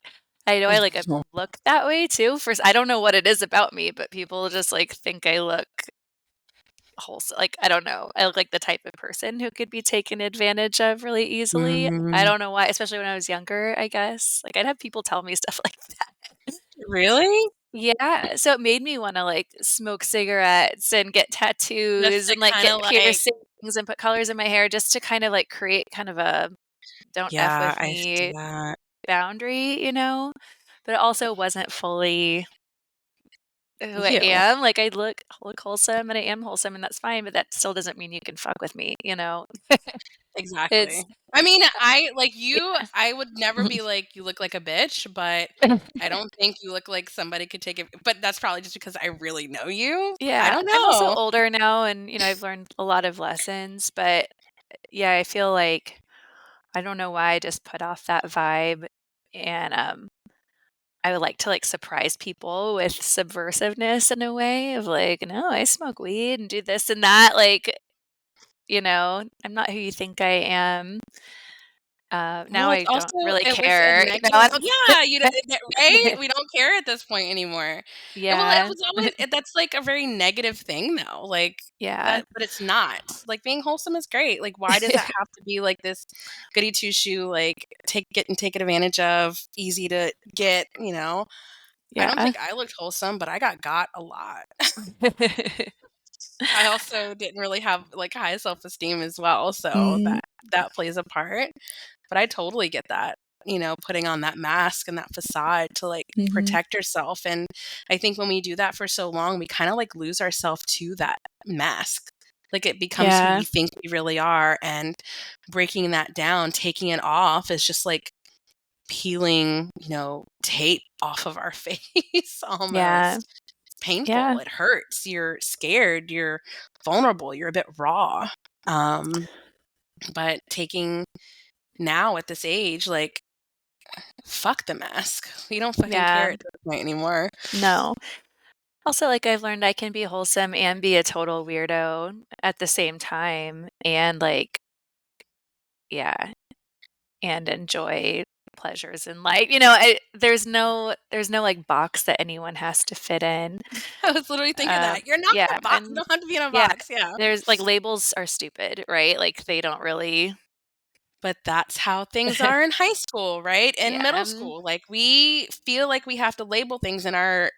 I know I like look that way too. First, I don't know what it is about me, but people just like think I look wholesome. Like, I don't know. I look like the type of person who could be taken advantage of really easily. I Mhm. don't know why, especially when I was younger, I guess. Like, I'd have people tell me stuff like that. Really? Yeah, so it made me wanna, like, smoke cigarettes and get Just tattoos to and, like, kinda get like piercings and put colors in my hair just to kind of, like, create kind of a "don't F yeah, with I see me" that. boundary, you know? But it also wasn't fully who I You. am. Like, I look wholesome, and I am wholesome, and that's fine, but that still doesn't mean you can fuck with me, you know? It's Exactly. I mean, I like you, yeah. I would never be like, "You look like a bitch," but I don't think you look like somebody could take it but that's probably just because I really know you. I Yeah, don't I'm also know. older now and, I've learned a lot of lessons, but, yeah, I feel like I don't know why I just put off that vibe, and, I would like to, like, surprise people with subversiveness in a way of, like, "No, I smoke weed and do this and that," like, "I'm not who you think I am." Now Well, it's I don't also really it was a care, negative I don't yeah, right? We don't care at this point anymore. And well, it Yeah. was always that's like a very negative thing though, like Yeah. that but it's not. Like being wholesome is great. Like why does that have to be like this goody two shoe, like taken advantage of, easy to get? I don't Yeah. think I looked wholesome, but I got a lot. I also didn't really have like high self-esteem as well, so Mm, that plays a part. But I totally get that, putting on that mask and that facade to like mhm. protect yourself. And I think when we do that for so long, we kind of like lose ourselves to that mask. Like it becomes who Yeah. we think we really are. And breaking that down, taking it off is just like peeling, tape off of our face Yeah. almost. It's painful. Yeah. It hurts. You're scared. You're vulnerable. You're a bit raw. But taking now at this age, like, fuck the mask. We don't fucking care Yeah. at this point anymore. No. Also, like, I've learned I can be wholesome and be a total weirdo at the same time and, like, yeah, and enjoy pleasures in life. There's no, like, box that anyone has to fit in. I was literally thinking that. You're not in Yeah, a box. You and don't have to be in a yeah, box. Yeah. there's like, labels are stupid, right? Like, they don't really But that's how things are in high school, right? In Yeah, middle school. Like, we feel like we have to label things, and our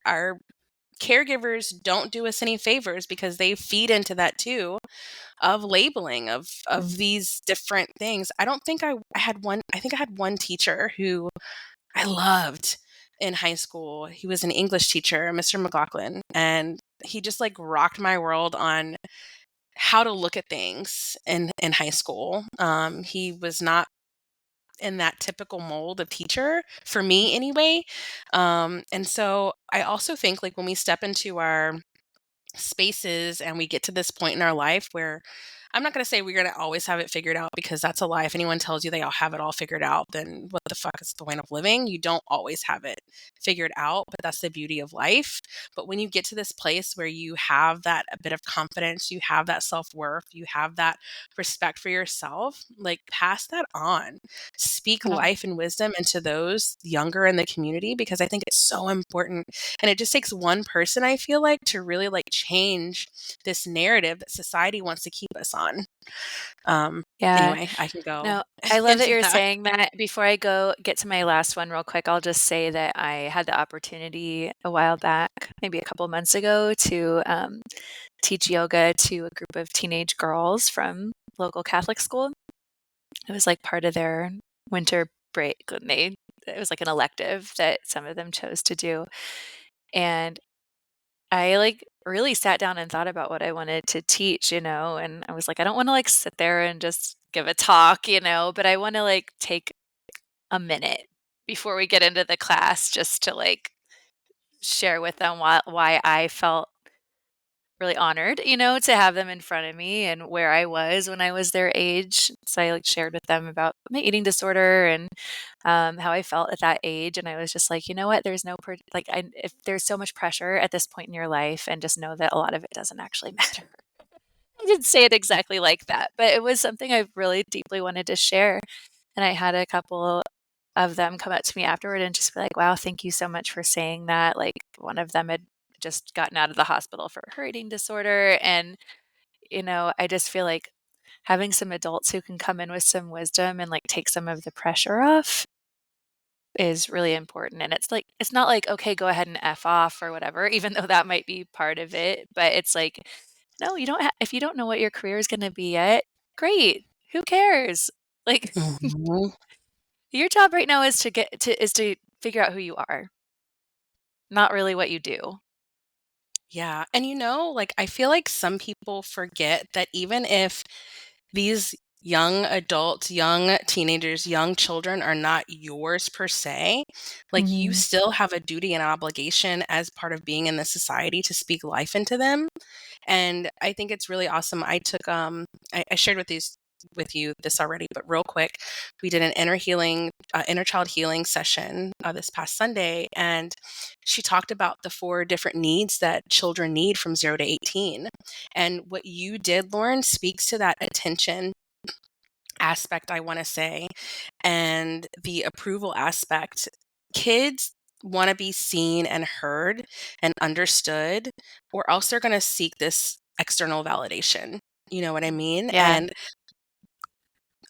caregivers don't do us any favors because they feed into that too, of labeling of these different things. I think I had one teacher who I loved in high school. He was an English teacher, Mr. McLaughlin, and he just like rocked my world on how to look at things in high school. He was not in that typical mold of teacher for me anyway. And so I also think, like, when we step into our spaces and we get to this point in our life where, I'm not going to say we're going to always have it figured out, because that's a lie. If anyone tells you they all have it all figured out, then what the fuck is the point of living? You don't always have it figured out, but that's the beauty of life. But when you get to this place where you have that a bit of confidence, you have that self-worth, you have that respect for yourself, like, pass that on. Speak yeah, life and wisdom into those younger in the community, because I think it's so important. And it just takes one person, I feel like, to really like change this narrative that society wants to keep us on. Um, yeah. anyway, I can go No, I love that into you're that. saying that. Before I get to my last one real quick, I'll just say that I had the opportunity a while back, maybe a couple months ago, to teach yoga to a group of teenage girls from local Catholic school. It was like part of their winter break. It was like an elective that some of them chose to do. And I like really sat down and thought about what I wanted to teach, and I was like, I don't want to like sit there and just give a talk, but I want to like take a minute before we get into the class just to like share with them why I felt really honored, to have them in front of me and where I was when I was their age. So I like shared with them about my eating disorder and how I felt at that age. And I was just like, you know what? There's no if there's so much pressure at this point in your life, and just know that a lot of it doesn't actually matter. I didn't say it exactly like that, but it was something I really deeply wanted to share. And I had a couple of them come up to me afterward and just be like, wow, thank you so much for saying that. Like, one of them had just gotten out of the hospital for her eating disorder. And, I just feel like having some adults who can come in with some wisdom and like take some of the pressure off is really important. And it's like, it's not like, okay, go ahead and F off or whatever, even though that might be part of it. But it's like, no, you don't if you don't know what your career is going to be yet, great. Who cares? Like, Mhm. your job right now is to figure out who you are, not really what you do. Yeah. And like, I feel like some people forget that even if these young adults, young teenagers, young children are not yours per se, like, you Mhm. still have a duty and obligation as part of being in the society to speak life into them. And I think it's really awesome. I took I shared with you this already, but real quick, we did an inner child healing session this past Sunday, and she talked about the four different needs that children need from 0 to 18. And what you did, Lauren, speaks to that attention aspect, I want to say, and the approval aspect. Kids want to be seen and heard and understood, or else they're going to seek this external validation. You know what I mean? Yeah, And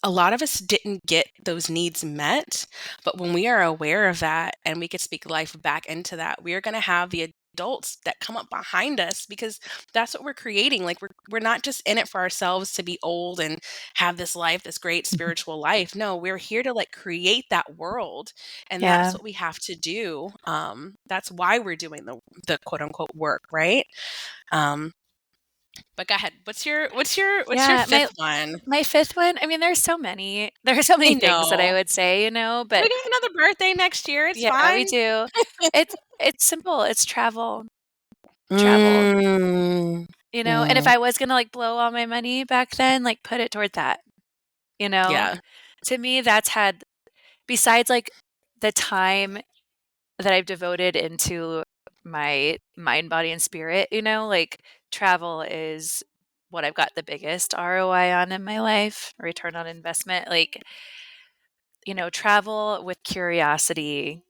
a lot of us didn't get those needs met, but when we are aware of that and we can speak life back into that, we are going to have the adults that come up behind us, because that's what we're creating. Like, we're not just in it for ourselves to be old and have this life, this great Mhm. spiritual life. No, we're here to like create that world, and that's Yeah, what we have to do. That's why we're doing the quote unquote work, right? Um But go ahead. What's your Yeah, fifth one? my 5th one, I mean, there's so many. There are so I many things that I know. would say, We but got another birthday next year. It's yeah, fine. we do. It's simple. It's travel. Travel. Mm, And if mm, I was gonna, like, blow all my money back then, like, put it toward that, you know? yeah. To me, that's had besides, like, the time that I've devoted into my mind, body, and spirit, like, travel is what I've got the biggest ROI on in my life, return on investment. Like, travel with curiosity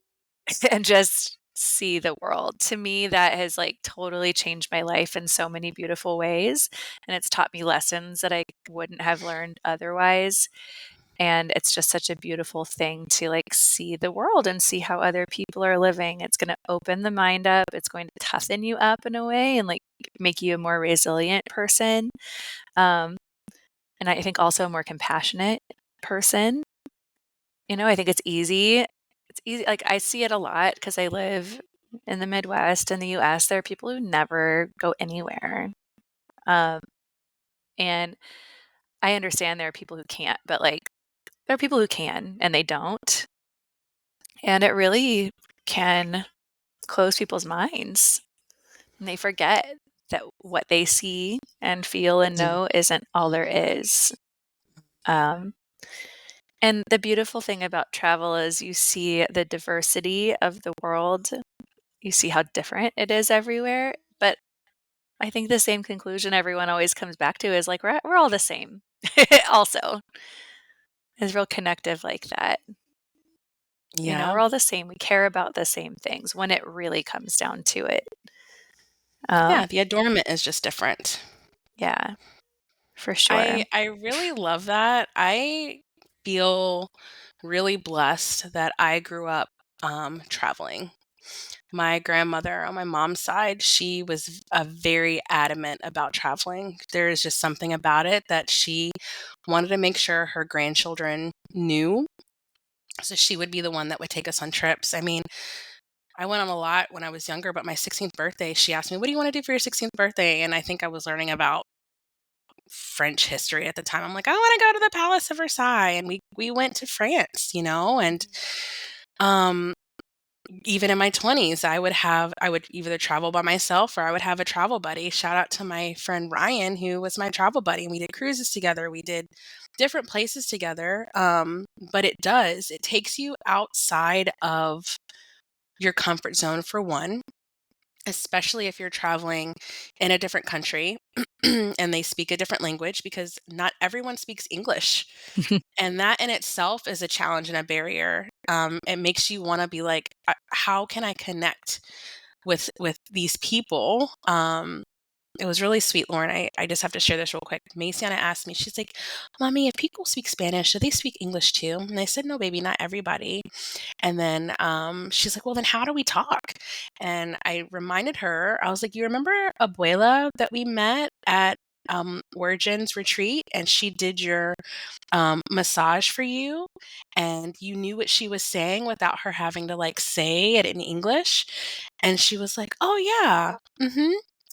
and just see the world. To me, that has like totally changed my life in so many beautiful ways. And it's taught me lessons that I wouldn't have learned otherwise. And it's just such a beautiful thing to like see the world and see how other people are living. It's going to open the mind up. It's going to toughen you up in a way and like make you a more resilient person. Um, and I think also a more compassionate person. I think it's easy. It's easy. Like I see it a lot because I live in the Midwest in the US. There are people who never go anywhere. Um, and I understand there are people who can't, but like there are people who can and they don't. And it really can close people's minds. And they forget that what they see and feel and Mm, know isn't all there is. Um, and the beautiful thing about travel is you see the diversity of the world. You see how different it is everywhere. But I think the same conclusion everyone always comes back to is like, we're all the same. Also, is real connective like that. We're yeah. all the same. We care about the same things when it really comes down to it. Um, Yeah. The adornment is just different. yeah, for sure. I really love that. I feel really blessed that I grew up traveling. My grandmother on my mom's side, she was very adamant about traveling. There is just something about it that she wanted to make sure her grandchildren knew. So she would be the one that would take us on trips. I mean, I went on a lot when I was younger, but my 16th birthday, she asked me, "What do you want to do for your 16th birthday?" And I think I was learning about French history at the time. I'm like, "I want to go to the Palace of Versailles." And we went to France, and um even in my 20s, I would either travel by myself or I would have a travel buddy. Shout out to my friend Ryan, who was my travel buddy. And we did cruises together. We did different places together. But it takes you outside of your comfort zone for one, especially if you're traveling in a different country and they speak a different language because not everyone speaks English. And that in itself is a challenge and a barrier. It makes you want to be like, how can I connect with these people? It was really sweet, Lauren. I just have to share this real quick. Maciana asked me, she's like, "Mommy, if people speak Spanish, do they speak English too?" And I said, "No, baby, not everybody." And then she's like, "Well, then how do we talk?" And I reminded her, I was like, "You remember Abuela that we met at Origin's retreat? And she did your massage for you, and you knew what she was saying without her having to like say it in English." And she was like, "Oh yeah, mm-hmm."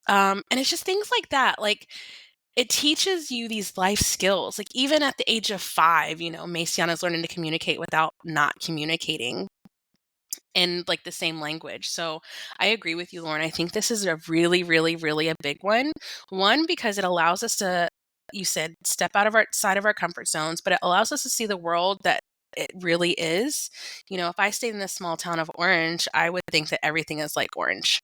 And it's just things like that. Like it teaches you these life skills. Like even at the age of 5, Maciana's learning to communicate without not communicating in like the same language. So I agree with you, Lauren. I think this is a really, really, really a big one. One, because it allows us to, you said, step out of our side of our comfort zones, but it allows us to see the world that it really is. If I stayed in this small town of Orange, I would think that everything is like Orange.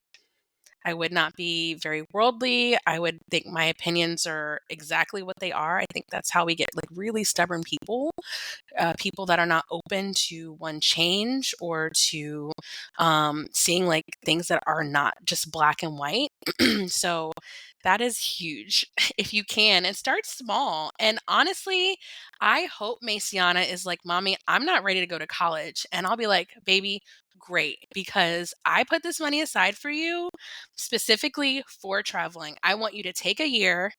I would not be very worldly. I would think my opinions are exactly what they are. I think that's how we get like really stubborn people, people that are not open to one change or to seeing like things that are not just black and white. So that is huge if you can and start small. And honestly, I hope Maciana is like, "Mommy, I'm not ready to go to college." And I'll be like, "Baby, great, because I put this money aside for you specifically for traveling. I want you to take a year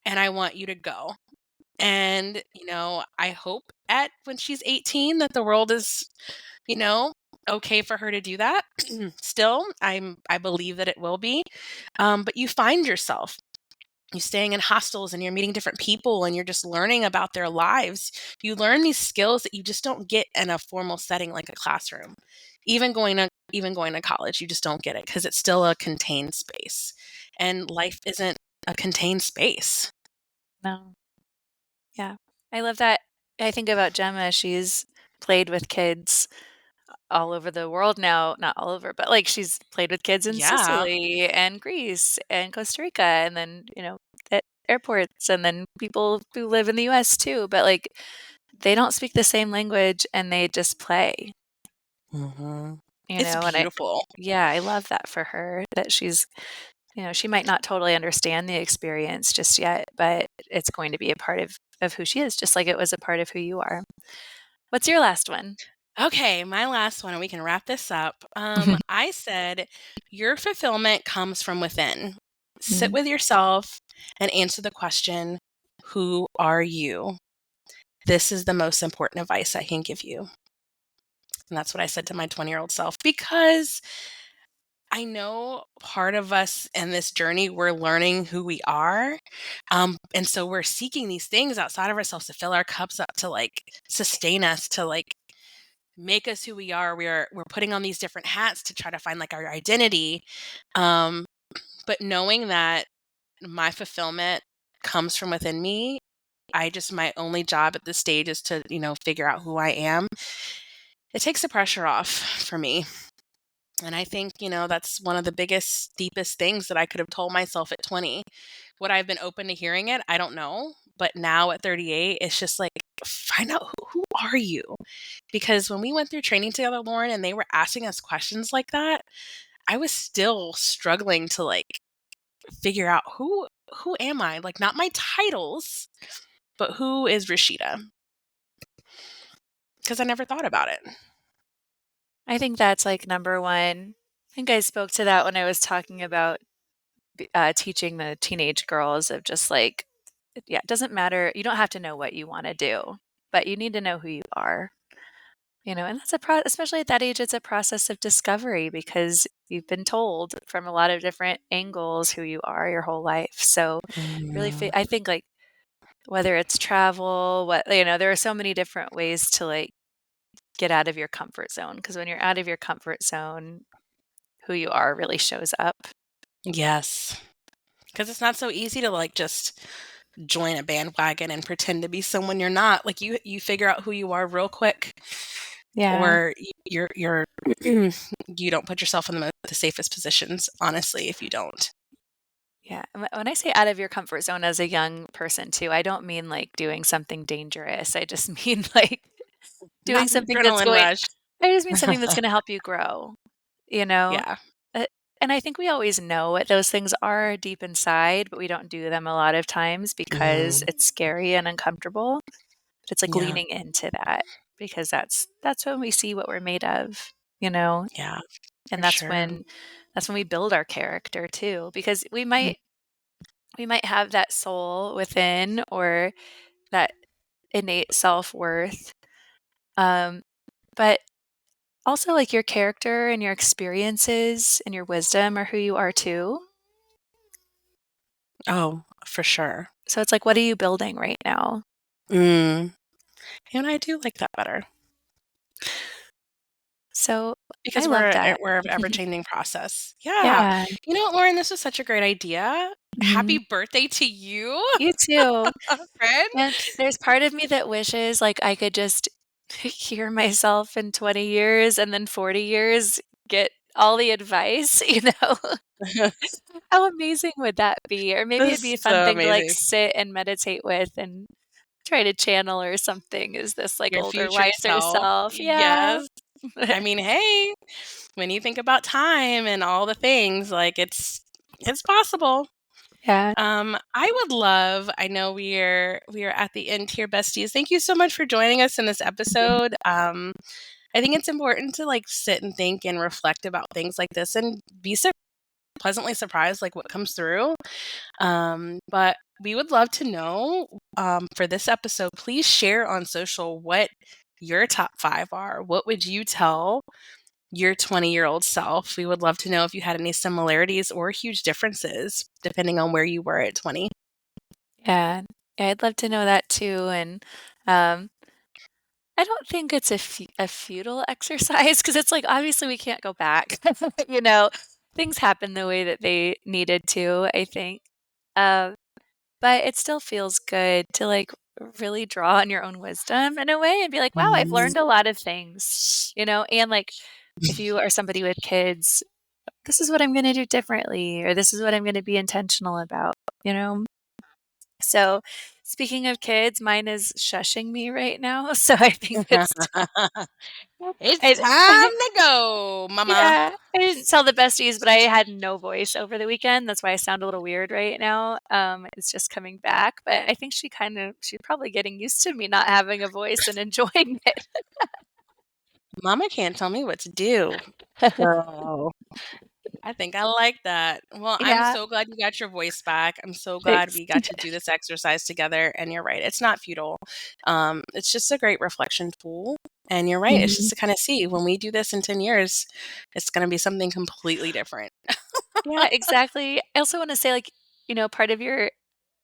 and I want you to go." And, I hope at when she's 18 that the world is, you know, okay for her to do that. Still, I believe that it will be. But you find yourself. you staying in hostels and you're meeting different people and you're just learning about their lives. You learn these skills that you just don't get in a formal setting like a classroom. Even going to college, you just don't get it because it's still a contained space. And life isn't a contained space. No. Yeah. I love that. I think about Gemma, she's played with kids all over the world now, not all over, but, like, she's played with kids in Yeah. Sicily and Greece and Costa Rica and then, at airports and then people who live in the US too, but, like, they don't speak the same language and they just play, Hmm. It's and I beautiful. yeah, I love that for her that she might not totally understand the experience just yet, but it's going to be a part of who she is, just like it was a part of who you are. What's your last one? Okay, my last one, and we can wrap this up. I said, your fulfillment comes from within. Sit Mhm. with yourself and answer the question, who are you? This is the most important advice I can give you. And that's what I said to my 20-year-old self because I know part of us in this journey, we're learning who we are. And so we're seeking these things outside of ourselves to fill our cups up, to like sustain us, to like make us who we are. We're putting on these different hats to try to find like our identity. Um, but knowing that my fulfillment comes from within me, my only job at this stage is to, figure out who I am. It takes the pressure off for me. And I think, that's one of the biggest, deepest things that I could have told myself at 20. Would I have been open to hearing it? I don't know. But now at 38, it's just like, find out who are you? Because when we went through training together, Lauren, and they were asking us questions like that, I was still struggling to like figure out who am I? Like not my titles, but who is Rashida? Because I never thought about it. I think that's, like, number 1. I think I spoke to that when I was talking about teaching the teenage girls of just, like, yeah, it doesn't matter you don't have to know what you wanna do, but you need to know who you are, and that's especially at that age, it's a process of discovery because you've been told from a lot of different angles who you are your whole life, so really Mm, I think, like, whether it's travel, there are so many different ways to, like, get out of your comfort zone because when you're out of your comfort zone, who you are really shows up. yes. Because it's not so easy to like just join a bandwagon and pretend to be someone you're not. Like you figure out who you are real quick, Yeah, or you're you don't put yourself in the safest positions, honestly, if you don't. yeah. When I say out of your comfort zone as a young person too, I don't mean, like, doing something dangerous. I just mean, like, doing Not the something that's adrenaline going rush. I just mean something that's gonna help you grow, you know? Yeah. Uh, and I think we always know what those things are deep inside, but we don't do them a lot of times because Mhm. it's scary and uncomfortable. But it's like Yeah. leaning into that because that's when we see what we're made of, you know? Yeah, And for sure. that's when we build our character too, because we might have that soul within or that innate self-worth, um, but also, like, your character and your experiences and your wisdom are who you are too. Oh, for sure. So it's like, what are you building right now? Mm. And I do like that better So I because love that. we're an ever-changing process. Yeah. Yeah. You know what, Lauren? This was such a great idea. Happy Mhm. birthday to you, You too. friend. And there's part of me that wishes, like, I could just hear myself in 20 years and then 40 years get all the advice, you know? How amazing would that be? Or maybe it'd be This a is fun so thing to, like, amazing. sit and meditate with and try to channel or something is this, like, Your older, future wiser self. self. Yeah. Yes. I mean, hey, when you think about time and all the things, like it's possible. Yeah. I would love, I know we are at the end here, besties. Thank you so much for joining us in this episode. I think it's important to like sit and think and reflect about things like this and be pleasantly surprised like what comes through. But we would love to know for this episode, please share on social what your top 5 are. What would you tell your 20-year-old self. We would love to know if you had any similarities or huge differences depending on where you were at 20. Yeah. Yeah, I'd love to know that too, and, um, I don't think it's a futile exercise because it's like, obviously, we can't go back, you know? Things happen the way that they needed to, I think, um, but it still feels good to, like, really draw on your own wisdom in a way and be like, "Wow, I've Mhm. learned a lot of things," you know? And, like, if you are somebody with kids, this is what I'm gonna do differently, or this is what I'm gonna be intentional about, you know? So, speaking of kids, mine is shushing me right now, so I think it's It's I time to go, mama. yeah, I didn't tell the besties, but I had no voice over the weekend, that's why I sound a little weird right now, it's just coming back, but I think she's probably getting used to me not having a voice and enjoying it. Mama can't tell me what to do. Girl. I think I like that. Well, I'm Yeah, so glad you got your voice back. I'm so glad thanks. we got to do this exercise together. And you're right, it's not futile. It's just a great reflection tool. And you're right, it's just Mhm. to kind of see when we do this in 10 years, it's going to be something completely different. Yeah, exactly. I also wanna say, like, part of you're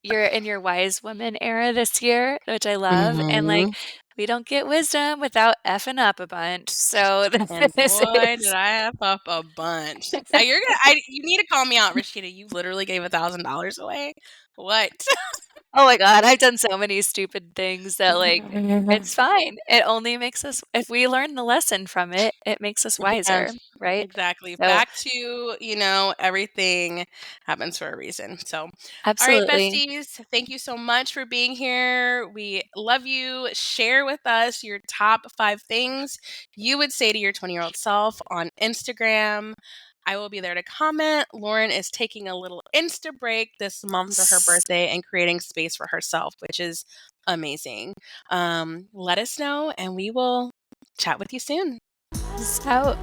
in your wise woman era this year, which I love, and, like, Hmm. we don't get wisdom without effing up a bunch, so And this boy, did is I F up a bunch. You need to call me out, Rashida. You literally gave $1,000 away. What? oh my god, I've done so many stupid things that, like, it's fine. It only makes us if we learn the lesson from it, it makes us Yeah, wiser, right? exactly. So Back to, everything happens for a reason. So, all right, absolutely. besties, thank you so much for being here. We love you. Share with us your top 5 things you would say to your 20-year-old self on Instagram. I will be there to comment. Lauren is taking a little Insta break this month for her birthday and creating space for herself, which is amazing. Let us know, and we will chat with you soon. Peace out.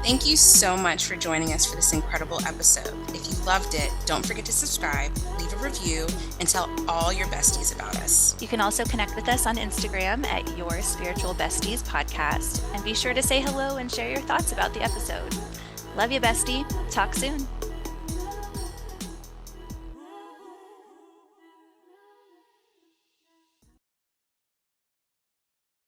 Thank you so much for joining us for this incredible episode. If you loved it, don't forget to subscribe, leave a review, and tell all your besties about us. You can also connect with us on Instagram at Your Spiritual Besties Podcast, and be sure to say hello and share your thoughts about the episode. Love you, bestie. Talk soon.